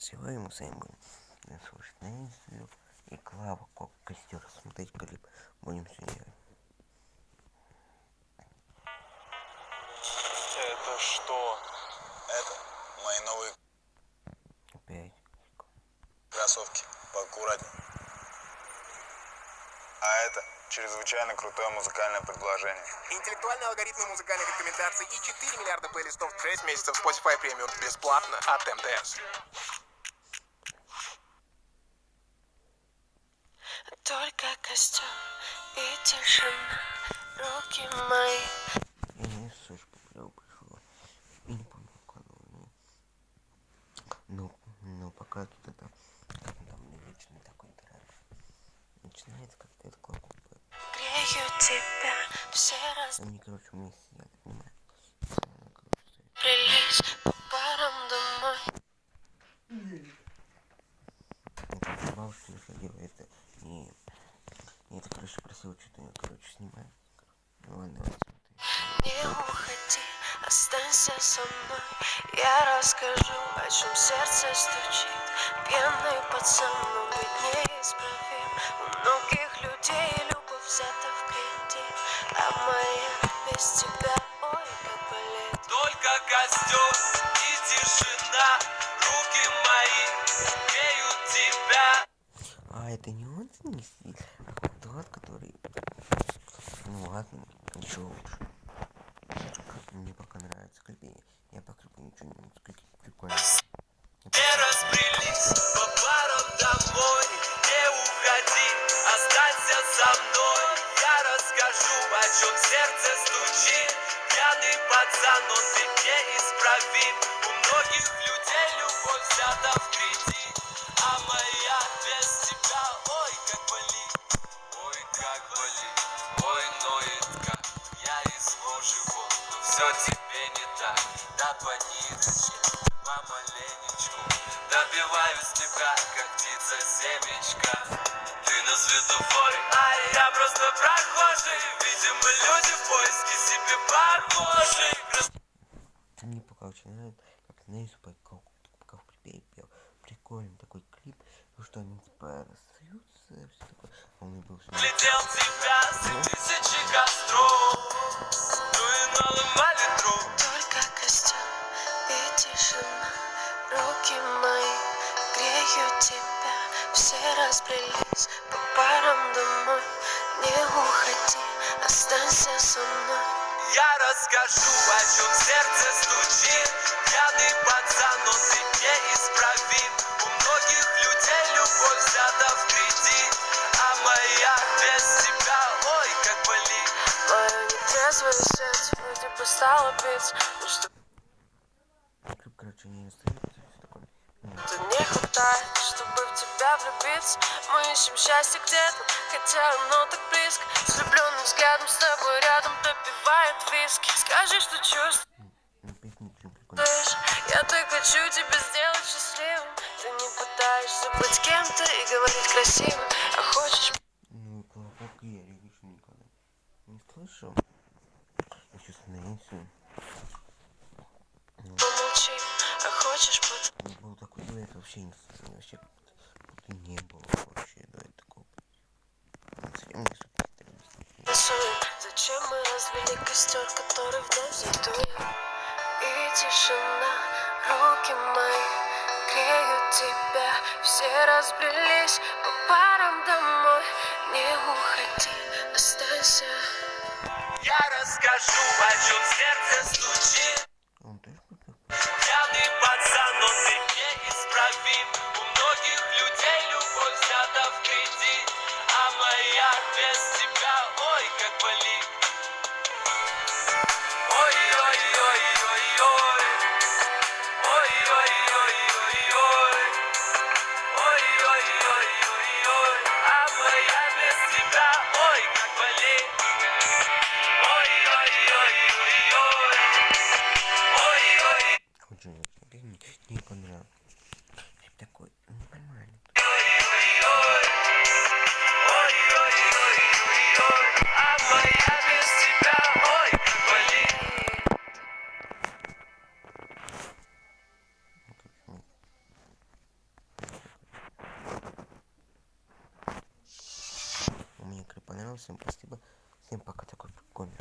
Сегодня мы с вами будем слушать Hensy и Клава Кока костёр. Смотреть клип. Будем все делать. Это что? Это мои новые Опять. кроссовки. Поаккуратней. А это чрезвычайно крутое музыкальное предложение. Интеллектуальные алгоритмы музыкальных рекомендаций и 4 миллиарда плейлистов, 6 месяцев Spotify Premium бесплатно от МТС. Только костёр и тишина, руки мои. Я не слышу, пришло. Я не помню, куда. Ну, пока тут это... Как там вечный такой трек. Начинается как-то это Клава Кока. Грею тебя все раз. Они, короче, вместе, я так понимаю. Прились по парам домой. Это бабушка ходила, это не... Это, короче, просил что-то, я, короче, снимаю. Ну ладно, давайте смотреть. Не уходи, останься со мной. Я расскажу, о чем сердце стучит. Пьяный пацан, но ведь неисправим. У многих людей любовь взята в кредит, а моя без тебя, ой, как болит. Только костёр и тишина, руки мои греют тебя. А, это не он снести, а тот, который... Ну ладно, ничего лучше. Мне пока нравится клип. Я по клипу ничего не могу сказать. Прикольно. Не разбрелись по парам домой. Не уходи, останься со мной. Я расскажу, о чем сердце стучит. Пьяный пацан, он ведь неисправим. У многих людей любовь взята в кредит, а моя без тебя, ой, как болит. Ой, как болит, ой, ноет как. Я из живот, но все тебе не так. Да по ниточке, помаленечку добиваюсь тебя, как птица семечка. Ты на светофоре, а я просто прохожий. Видимо, люди в поиске себе похожих. Мне пока очень нравится, как знаешь, пока в клипе пел. Прикольный такой клип, ну что они типа расстаются, все такое. А он и был все. Летел тебя с тысячи костров, ну и наломали дров. Только костёр и тишина, руки мои греют тебя. Все разбрелись по парам домой. Не уходи, останься со мной. Я расскажу, о чем сердце стучит. Пьяный пацан, он ведь неисправим. У многих людей любовь взята в кредит, а моя без тебя, ой, как болит. Мое нетрезвое сердце вроде бы стало биться. Ну что Клип, короче, не остается, все такое. не хватает, чтобы в тебя влюбиться. Мы ищем счастье где-то, хотя оно так близко. С влюбленным взглядом с тобой рядом допивают виски. Скажи, что чувствуешь. Я так хочу тебя сделать счастливым. Ты не пытаешься быть кем-то и говорить красиво, а хочешь... Ну, Клава Кока я еще никогда не слышал. Я сейчас на Hensy. Помолчи, а хочешь под... Был такой дуэт, вообще не слышал. Вообще будто не было вообще дуэт такого. Зачем мы развели костер, который вновь затует? И тишина, руки мои греют тебя. Все разбрелись по парам домой. Не уходи, останься. Я расскажу, о чем сердце стучит. Он тоже крутой. Пьяный пацан, он ведь неисправим. У многих людей любовь взята в кредит, а моя без тебя, ой, как болит. Ой-ой-ой-ой-ой. Ой-ой-ой-ой-ой. Ой-ой-ой-ой-ой. А моя без тебя, ой, как болит. Ой-ой-ой-ой-ой. Ой-ой. Очень не понравился. Такой нормальный. Ой-ой-ой. Ой-ой-ой-ой-ой. А моя без тебя, ой, как болит. канал. Всем спасибо. Всем пока, такой прикольный.